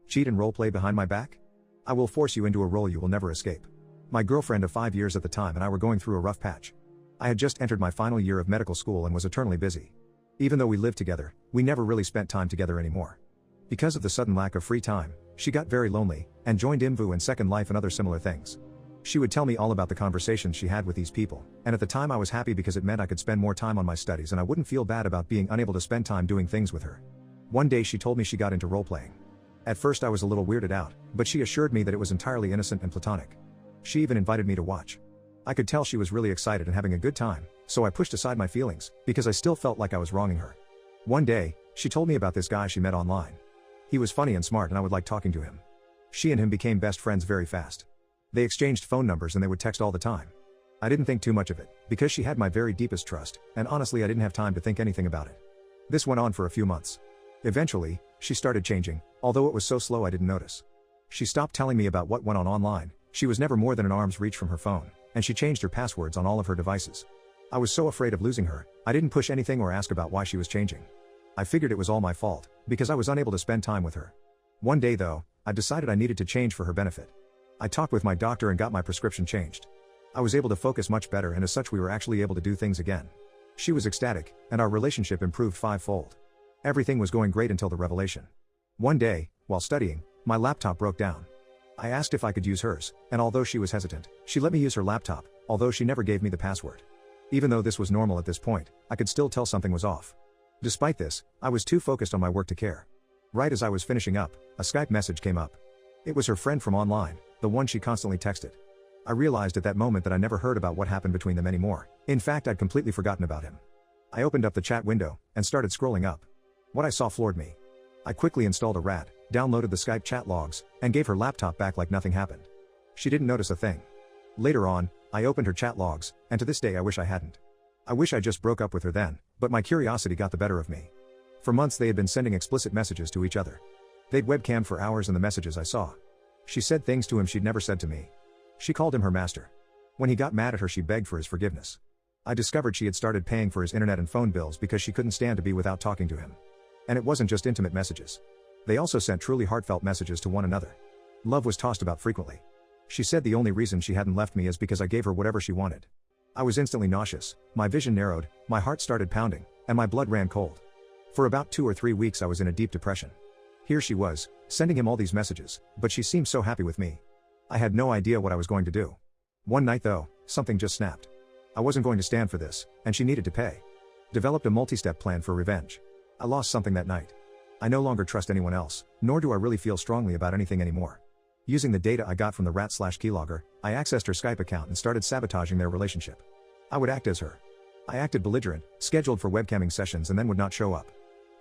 Cheat and roleplay behind my back? I will force you into a role you will never escape. My girlfriend of 5 years at the time and I were going through a rough patch. I had just entered my final year of medical school and was eternally busy. Even though we lived together, we never really spent time together anymore. Because of the sudden lack of free time, she got very lonely, and joined IMVU and Second Life and other similar things. She would tell me all about the conversations she had with these people, and at the time I was happy because it meant I could spend more time on my studies and I wouldn't feel bad about being unable to spend time doing things with her. One day she told me she got into role-playing. At first I was a little weirded out, but she assured me that it was entirely innocent and platonic. She even invited me to watch. I could tell she was really excited and having a good time, so I pushed aside my feelings, because I still felt like I was wronging her. One day, she told me about this guy she met online. He was funny and smart and I would like talking to him. She and him became best friends very fast. They exchanged phone numbers and they would text all the time. I didn't think too much of it, because she had my very deepest trust, and honestly I didn't have time to think anything about it. This went on for a few months. Eventually, she started changing, although it was so slow I didn't notice. She stopped telling me about what went on online, she was never more than an arm's reach from her phone, and she changed her passwords on all of her devices. I was so afraid of losing her, I didn't push anything or ask about why she was changing. I figured it was all my fault, because I was unable to spend time with her. One day though, I decided I needed to change for her benefit. I talked with my doctor and got my prescription changed. I was able to focus much better, and as such we were actually able to do things again. She was ecstatic, and our relationship improved fivefold. Everything was going great until the revelation. One day, while studying, my laptop broke down. I asked if I could use hers, and although she was hesitant, she let me use her laptop, although she never gave me the password. Even though this was normal at this point, I could still tell something was off. Despite this, I was too focused on my work to care. Right as I was finishing up, a Skype message came up. It was her friend from online, the one she constantly texted. I realized at that moment that I never heard about what happened between them anymore. In fact, I'd completely forgotten about him. I opened up the chat window, and started scrolling up. What I saw floored me. I quickly installed a RAT, downloaded the Skype chat logs, and gave her laptop back like nothing happened. She didn't notice a thing. Later on, I opened her chat logs, and to this day I wish I hadn't. I wish I just broke up with her then, but my curiosity got the better of me. For months they had been sending explicit messages to each other. They'd webcammed for hours in the messages I saw. She said things to him she'd never said to me. She called him her master. When he got mad at her she begged for his forgiveness. I discovered she had started paying for his internet and phone bills because she couldn't stand to be without talking to him. And it wasn't just intimate messages. They also sent truly heartfelt messages to one another. Love was tossed about frequently. She said the only reason she hadn't left me is because I gave her whatever she wanted. I was instantly nauseous, my vision narrowed, my heart started pounding, and my blood ran cold. For about 2 or 3 weeks I was in a deep depression. Here she was, sending him all these messages, but she seemed so happy with me. I had no idea what I was going to do. One night though, something just snapped. I wasn't going to stand for this, and she needed to pay. Developed a multi-step plan for revenge. I lost something that night. I no longer trust anyone else, nor do I really feel strongly about anything anymore. Using the data I got from the rat/keylogger, I accessed her Skype account and started sabotaging their relationship. I would act as her. I acted belligerent, scheduled for webcamming sessions and then would not show up.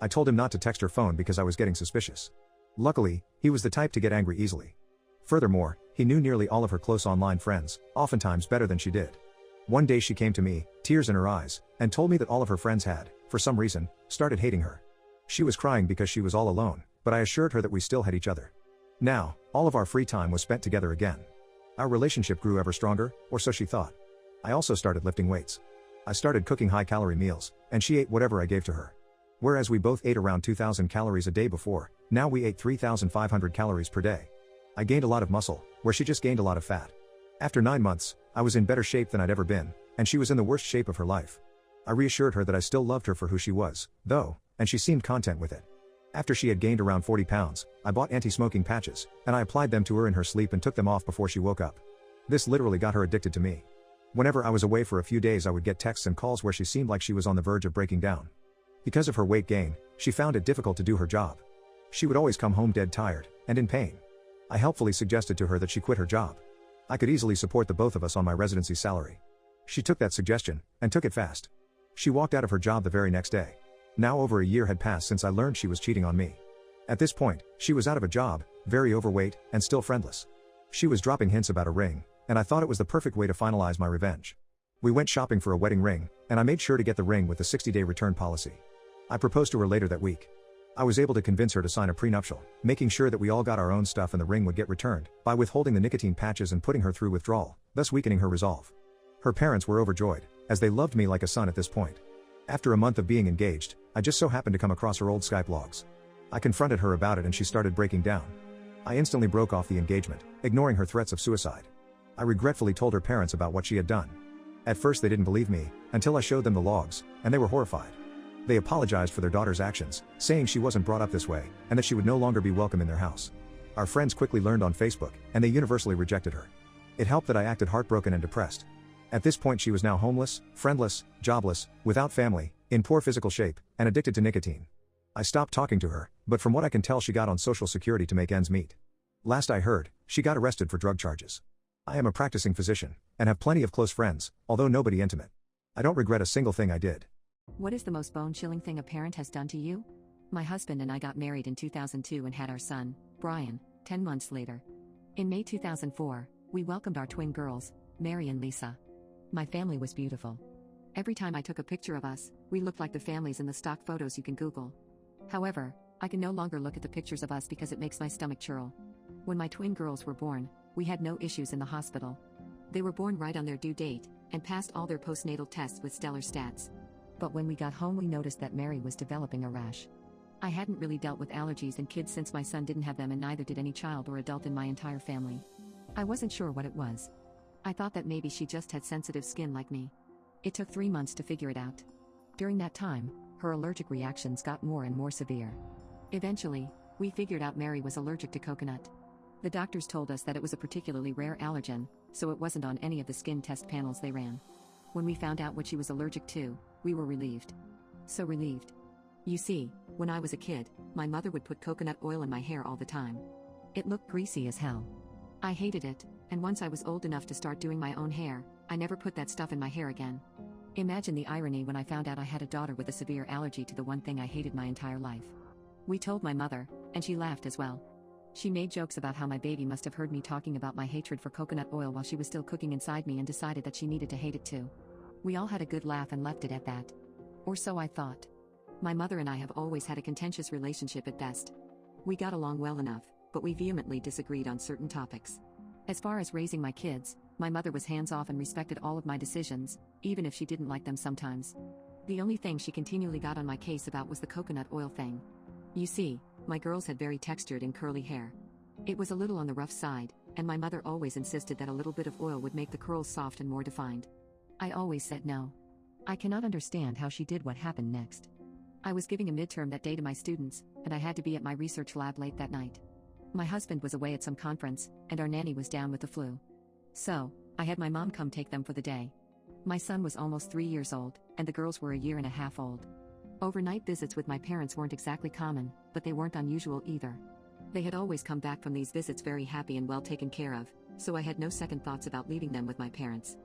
I told him not to text her phone because I was getting suspicious. Luckily, he was the type to get angry easily. Furthermore, he knew nearly all of her close online friends, oftentimes better than she did. One day she came to me, tears in her eyes, and told me that all of her friends had, for some reason, started hating her. She was crying because she was all alone, but I assured her that we still had each other. Now, all of our free time was spent together again. Our relationship grew ever stronger, or so she thought. I also started lifting weights. I started cooking high-calorie meals, and she ate whatever I gave to her. Whereas we both ate around 2,000 calories a day before, now we ate 3,500 calories per day. I gained a lot of muscle, where she just gained a lot of fat. After 9 months, I was in better shape than I'd ever been, and she was in the worst shape of her life. I reassured her that I still loved her for who she was, though, and she seemed content with it. After she had gained around 40 pounds, I bought anti-smoking patches, and I applied them to her in her sleep and took them off before she woke up. This literally got her addicted to me. Whenever I was away for a few days I would get texts and calls where she seemed like she was on the verge of breaking down. Because of her weight gain, she found it difficult to do her job. She would always come home dead tired, and in pain. I helpfully suggested to her that she quit her job. I could easily support the both of us on my residency salary. She took that suggestion, and took it fast. She walked out of her job the very next day. Now over a year had passed since I learned she was cheating on me. At this point, she was out of a job, very overweight, and still friendless. She was dropping hints about a ring, and I thought it was the perfect way to finalize my revenge. We went shopping for a wedding ring, and I made sure to get the ring with a 60-day return policy. I proposed to her later that week. I was able to convince her to sign a prenuptial, making sure that we all got our own stuff and the ring would get returned, by withholding the nicotine patches and putting her through withdrawal, thus weakening her resolve. Her parents were overjoyed, as they loved me like a son at this point. After a month of being engaged, I just so happened to come across her old Skype logs. I confronted her about it and she started breaking down. I instantly broke off the engagement, ignoring her threats of suicide. I regretfully told her parents about what she had done. At first they didn't believe me, until I showed them the logs, and they were horrified. They apologized for their daughter's actions, saying she wasn't brought up this way, and that she would no longer be welcome in their house. Our friends quickly learned on Facebook, and they universally rejected her. It helped that I acted heartbroken and depressed. At this point she was now homeless, friendless, jobless, without family, in poor physical shape, and addicted to nicotine. I stopped talking to her, but from what I can tell she got on Social Security to make ends meet. Last I heard, she got arrested for drug charges. I am a practicing physician, and have plenty of close friends, although nobody intimate. I don't regret a single thing I did. What is the most bone-chilling thing a parent has done to you? My husband and I got married in 2002 and had our son, Brian, 10 months later. In May 2004, we welcomed our twin girls, Mary and Lisa. My family was beautiful. Every time I took a picture of us, we looked like the families in the stock photos you can Google. However, I can no longer look at the pictures of us because it makes my stomach churl. When my twin girls were born, we had no issues in the hospital. They were born right on their due date, and passed all their postnatal tests with stellar stats. But when we got home we noticed that Mary was developing a rash. I hadn't really dealt with allergies in kids since my son didn't have them, and neither did any child or adult in my entire family. I wasn't sure what it was. I thought that maybe she just had sensitive skin like me. It took 3 months to figure it out. During that time, her allergic reactions got more and more severe. Eventually, we figured out Mary was allergic to coconut. The doctors told us that it was a particularly rare allergen, so it wasn't on any of the skin test panels they ran. When we found out what she was allergic to, we were relieved. So relieved. You see, when I was a kid, my mother would put coconut oil in my hair all the time. It looked greasy as hell. I hated it, and once I was old enough to start doing my own hair, I never put that stuff in my hair again. Imagine the irony when I found out I had a daughter with a severe allergy to the one thing I hated my entire life. We told my mother, and she laughed as well. She made jokes about how my baby must have heard me talking about my hatred for coconut oil while she was still cooking inside me and decided that she needed to hate it too. We all had a good laugh and left it at that. Or so I thought. My mother and I have always had a contentious relationship at best. We got along well enough, but we vehemently disagreed on certain topics. As far as raising my kids, my mother was hands-off and respected all of my decisions, even if she didn't like them sometimes. The only thing she continually got on my case about was the coconut oil thing. You see, my girls had very textured and curly hair. It was a little on the rough side, and my mother always insisted that a little bit of oil would make the curls soft and more defined. I always said no. I cannot understand how she did what happened next. I was giving a midterm that day to my students, and I had to be at my research lab late that night. My husband was away at some conference, and our nanny was down with the flu. So, I had my mom come take them for the day. My son was almost 3 years old, and the girls were a year and a half old. Overnight visits with my parents weren't exactly common, but they weren't unusual either. They had always come back from these visits very happy and well taken care of, so I had no second thoughts about leaving them with my parents.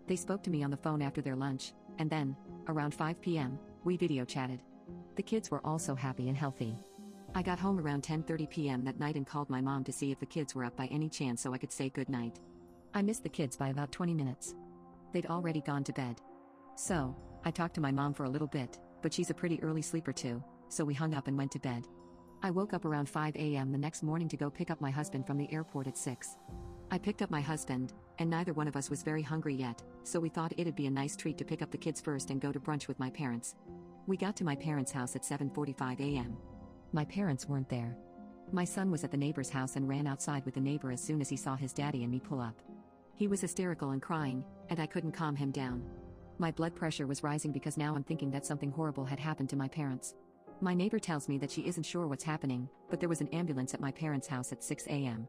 They spoke to me on the phone after their lunch, and then, around 5 p.m., we video chatted. The kids were also happy and healthy. I got home around 10:30 p.m. that night and called my mom to see if the kids were up by any chance so I could say goodnight. I missed the kids by about 20 minutes. They'd already gone to bed. So, I talked to my mom for a little bit, but she's a pretty early sleeper too, so we hung up and went to bed. I woke up around 5 a.m. the next morning to go pick up my husband from the airport at 6. I picked up my husband, and neither one of us was very hungry yet, so we thought it'd be a nice treat to pick up the kids first and go to brunch with my parents. We got to my parents' house at 7:45 a.m. My parents weren't there. My son was at the neighbor's house and ran outside with the neighbor as soon as he saw his daddy and me pull up. He was hysterical and crying, and I couldn't calm him down. My blood pressure was rising because now I'm thinking that something horrible had happened to my parents. My neighbor tells me that she isn't sure what's happening, but there was an ambulance at my parents' house at 6 a.m.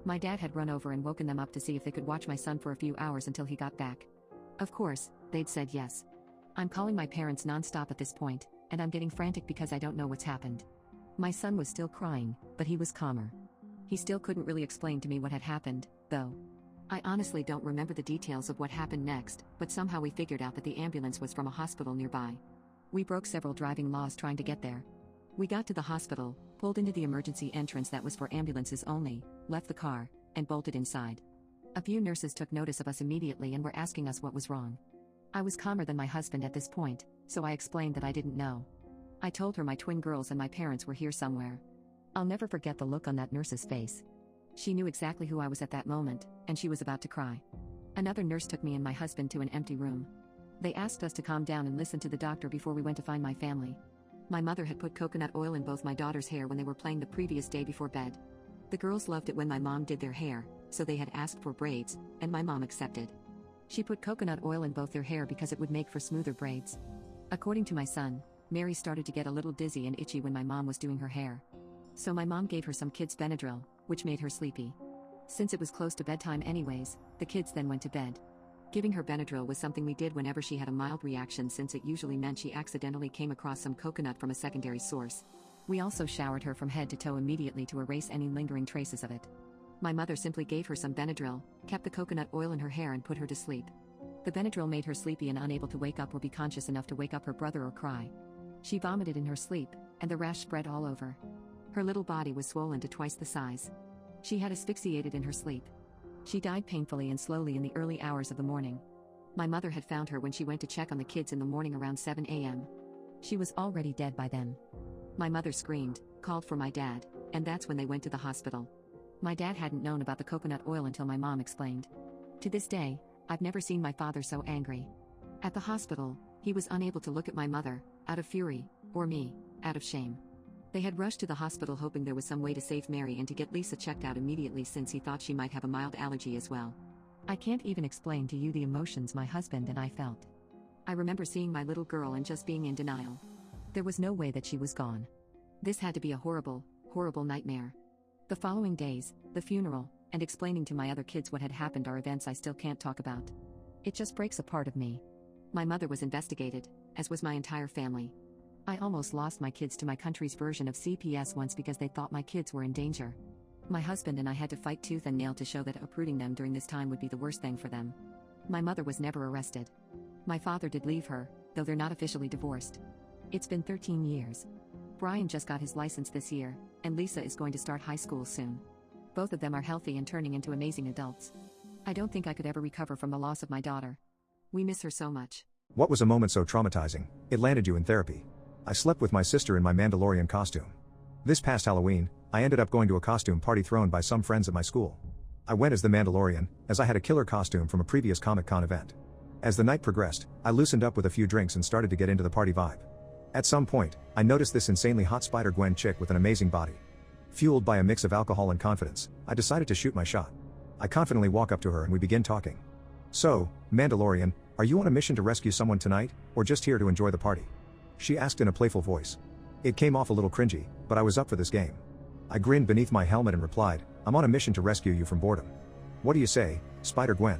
My dad had run over and woken them up to see if they could watch my son for a few hours until he got back. Of course, they'd said yes. I'm calling my parents non-stop at this point, and I'm getting frantic because I don't know what's happened. My son was still crying, but he was calmer. He still couldn't really explain to me what had happened, though. I honestly don't remember the details of what happened next, but somehow we figured out that the ambulance was from a hospital nearby. We broke several driving laws trying to get there. We got to the hospital, pulled into the emergency entrance that was for ambulances only, left the car, and bolted inside. A few nurses took notice of us immediately and were asking us what was wrong. I was calmer than my husband at this point, so I explained that I didn't know. I told her my twin girls and my parents were here somewhere. I'll never forget the look on that nurse's face. She knew exactly who I was at that moment, and she was about to cry. Another nurse took me and my husband to an empty room. They asked us to calm down and listen to the doctor before we went to find my family. My mother had put coconut oil in both my daughter's hair when they were playing the previous day before bed. The girls loved it when my mom did their hair, so they had asked for braids, and my mom accepted. She put coconut oil in both their hair because it would make for smoother braids. According to my son, Mary started to get a little dizzy and itchy when my mom was doing her hair. So my mom gave her some kids' Benadryl, which made her sleepy. Since it was close to bedtime anyways, the kids then went to bed. Giving her Benadryl was something we did whenever she had a mild reaction, since it usually meant she accidentally came across some coconut from a secondary source. We also showered her from head to toe immediately to erase any lingering traces of it. My mother simply gave her some Benadryl, kept the coconut oil in her hair and put her to sleep. The Benadryl made her sleepy and unable to wake up or be conscious enough to wake up her brother or cry. She vomited in her sleep, and the rash spread all over. Her little body was swollen to twice the size. She had asphyxiated in her sleep. She died painfully and slowly in the early hours of the morning. My mother had found her when she went to check on the kids in the morning around 7 a.m. She was already dead by then. My mother screamed, called for my dad, and that's when they went to the hospital. My dad hadn't known about the coconut oil until my mom explained. To this day, I've never seen my father so angry. At the hospital, he was unable to look at my mother, out of fury, or me, out of shame. They had rushed to the hospital hoping there was some way to save Mary and to get Lisa checked out immediately, since he thought she might have a mild allergy as well. I can't even explain to you the emotions my husband and I felt. I remember seeing my little girl and just being in denial. There was no way that she was gone. This had to be a horrible, horrible nightmare. The following days, the funeral, and explaining to my other kids what had happened are events I still can't talk about. It just breaks a part of me. My mother was investigated, as was my entire family. I almost lost my kids to my country's version of CPS once because they thought my kids were in danger. My husband and I had to fight tooth and nail to show that uprooting them during this time would be the worst thing for them. My mother was never arrested. My father did leave her, though they're not officially divorced. It's been 13 years. Brian just got his license this year, and Lisa is going to start high school soon. Both of them are healthy and turning into amazing adults. I don't think I could ever recover from the loss of my daughter. We miss her so much. What was a moment so traumatizing, it landed you in therapy? I slept with my sister in my Mandalorian costume. This past Halloween, I ended up going to a costume party thrown by some friends at my school. I went as the Mandalorian, as I had a killer costume from a previous Comic-Con event. As the night progressed, I loosened up with a few drinks and started to get into the party vibe. At some point, I noticed this insanely hot Spider-Gwen chick with an amazing body. Fueled by a mix of alcohol and confidence, I decided to shoot my shot. I confidently walk up to her and we begin talking. "So, Mandalorian, are you on a mission to rescue someone tonight, or just here to enjoy the party?" she asked in a playful voice. It came off a little cringy, but I was up for this game. I grinned beneath my helmet and replied, "I'm on a mission to rescue you from boredom. What do you say, Spider-Gwen?"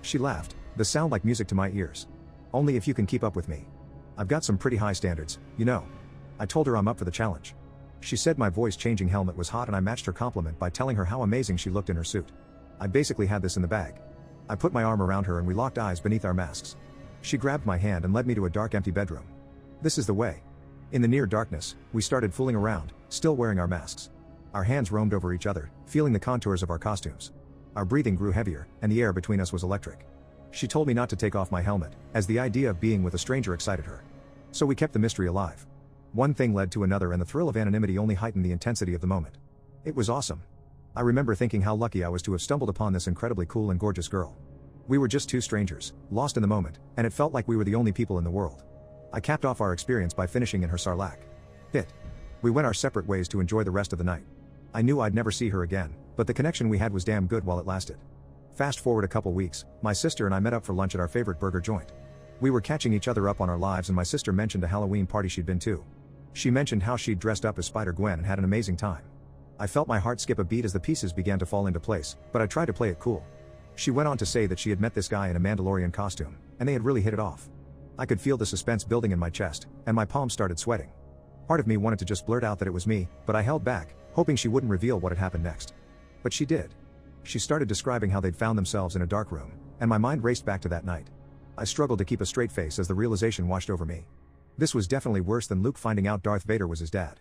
She laughed, the sound like music to my ears. "Only if you can keep up with me. I've got some pretty high standards, you know." I told her I'm up for the challenge. She said my voice-changing helmet was hot and I matched her compliment by telling her how amazing she looked in her suit. I basically had this in the bag. I put my arm around her and we locked eyes beneath our masks. She grabbed my hand and led me to a dark, empty bedroom. This is the way. In the near darkness, we started fooling around, still wearing our masks. Our hands roamed over each other, feeling the contours of our costumes. Our breathing grew heavier, and the air between us was electric. She told me not to take off my helmet, as the idea of being with a stranger excited her. So we kept the mystery alive. One thing led to another and the thrill of anonymity only heightened the intensity of the moment. It was awesome. I remember thinking how lucky I was to have stumbled upon this incredibly cool and gorgeous girl. We were just two strangers, lost in the moment, and it felt like we were the only people in the world. I capped off our experience by finishing in her sarlacc pit. We went our separate ways to enjoy the rest of the night. I knew I'd never see her again, but the connection we had was damn good while it lasted. Fast forward a couple weeks, my sister and I met up for lunch at our favorite burger joint. We were catching each other up on our lives and my sister mentioned a Halloween party she'd been to. She mentioned how she'd dressed up as Spider-Gwen and had an amazing time. I felt my heart skip a beat as the pieces began to fall into place, but I tried to play it cool. She went on to say that she had met this guy in a Mandalorian costume, and they had really hit it off. I could feel the suspense building in my chest, and my palms started sweating. Part of me wanted to just blurt out that it was me, but I held back, hoping she wouldn't reveal what had happened next. But she did. She started describing how they'd found themselves in a dark room, and my mind raced back to that night. I struggled to keep a straight face as the realization washed over me. This was definitely worse than Luke finding out Darth Vader was his dad.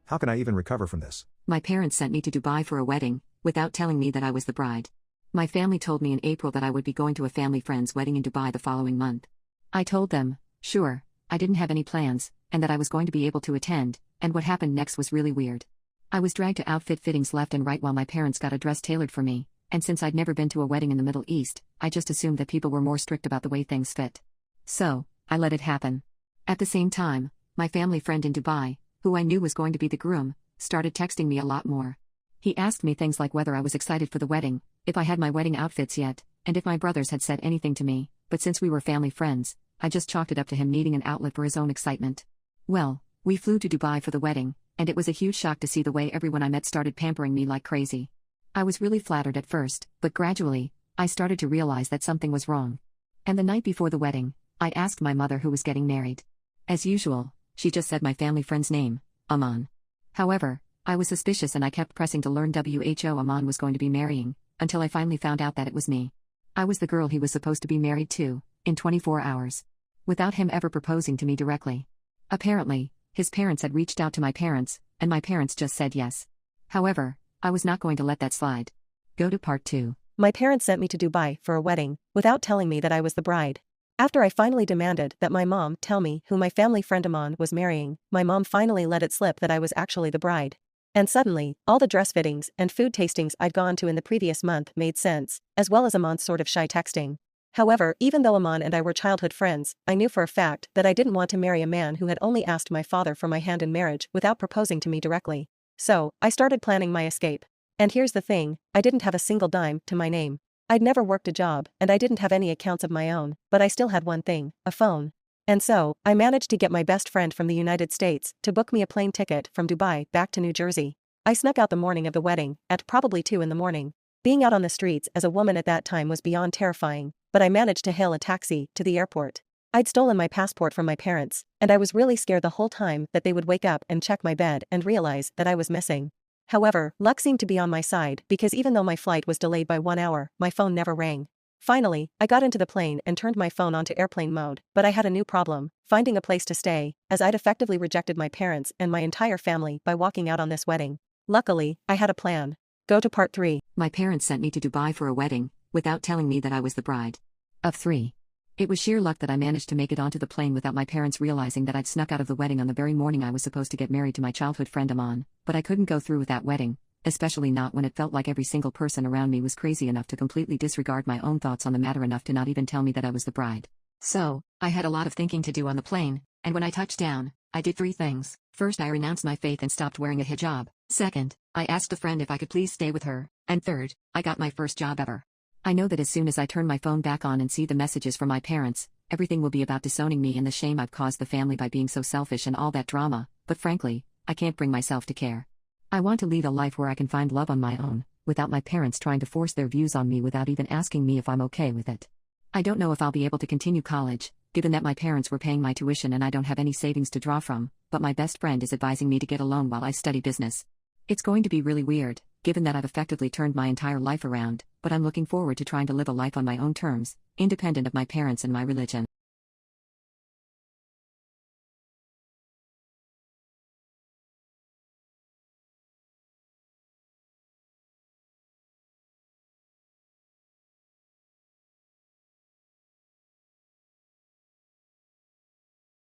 How can I even recover from this? My parents sent me to Dubai for a wedding, without telling me that I was the bride. My family told me in April that I would be going to a family friend's wedding in Dubai the following month. I told them, sure, I didn't have any plans, and that I was going to be able to attend, and what happened next was really weird. I was dragged to outfit fittings left and right while my parents got a dress tailored for me, and since I'd never been to a wedding in the Middle East, I just assumed that people were more strict about the way things fit. So, I let it happen. At the same time, my family friend in Dubai, who I knew was going to be the groom, started texting me a lot more. He asked me things like whether I was excited for the wedding, if I had my wedding outfits yet, and if my brothers had said anything to me, but since we were family friends, I just chalked it up to him needing an outlet for his own excitement. Well, we flew to Dubai for the wedding, and it was a huge shock to see the way everyone I met started pampering me like crazy. I was really flattered at first, but gradually, I started to realize that something was wrong. And the night before the wedding, I asked my mother who was getting married. As usual, she just said my family friend's name, Aman. However, I was suspicious and I kept pressing to learn who Aman was going to be marrying, until I finally found out that it was me. I was the girl he was supposed to be married to, in 24 hours. Without him ever proposing to me directly. Apparently, his parents had reached out to my parents, and my parents just said yes. However, I was not going to let that slide. Go to part 2. My parents sent me to Dubai for a wedding, without telling me that I was the bride. After I finally demanded that my mom tell me who my family friend Aman was marrying, my mom finally let it slip that I was actually the bride. And suddenly, all the dress fittings and food tastings I'd gone to in the previous month made sense, as well as Aman's sort of shy texting. However, even though Aman and I were childhood friends, I knew for a fact that I didn't want to marry a man who had only asked my father for my hand in marriage without proposing to me directly. So, I started planning my escape. And here's the thing, I didn't have a single dime to my name. I'd never worked a job, and I didn't have any accounts of my own, but I still had one thing, a phone. And so, I managed to get my best friend from the United States to book me a plane ticket from Dubai back to New Jersey. I snuck out the morning of the wedding, at probably 2 in the morning. Being out on the streets as a woman at that time was beyond terrifying, but I managed to hail a taxi to the airport. I'd stolen my passport from my parents, and I was really scared the whole time that they would wake up and check my bed and realize that I was missing. However, luck seemed to be on my side because even though my flight was delayed by 1 hour, my phone never rang. Finally, I got into the plane and turned my phone onto airplane mode, but I had a new problem, finding a place to stay, as I'd effectively rejected my parents and my entire family by walking out on this wedding. Luckily, I had a plan. Go to part 3. My parents sent me to Dubai for a wedding, without telling me that I was the bride. Of 3. It was sheer luck that I managed to make it onto the plane without my parents realizing that I'd snuck out of the wedding on the very morning I was supposed to get married to my childhood friend Aman, but I couldn't go through with that wedding, especially not when it felt like every single person around me was crazy enough to completely disregard my own thoughts on the matter enough to not even tell me that I was the bride. So, I had a lot of thinking to do on the plane, and when I touched down, I did 3 things. First, I renounced my faith and stopped wearing a hijab. Second, I asked a friend if I could please stay with her. And third, I got my first job ever. I know that as soon as I turn my phone back on and see the messages from my parents, everything will be about disowning me and the shame I've caused the family by being so selfish and all that drama, but frankly, I can't bring myself to care. I want to lead a life where I can find love on my own, without my parents trying to force their views on me without even asking me if I'm okay with it. I don't know if I'll be able to continue college, given that my parents were paying my tuition and I don't have any savings to draw from, but my best friend is advising me to get a loan while I study business. It's going to be really weird, given that I've effectively turned my entire life around, but I'm looking forward to trying to live a life on my own terms, independent of my parents and my religion.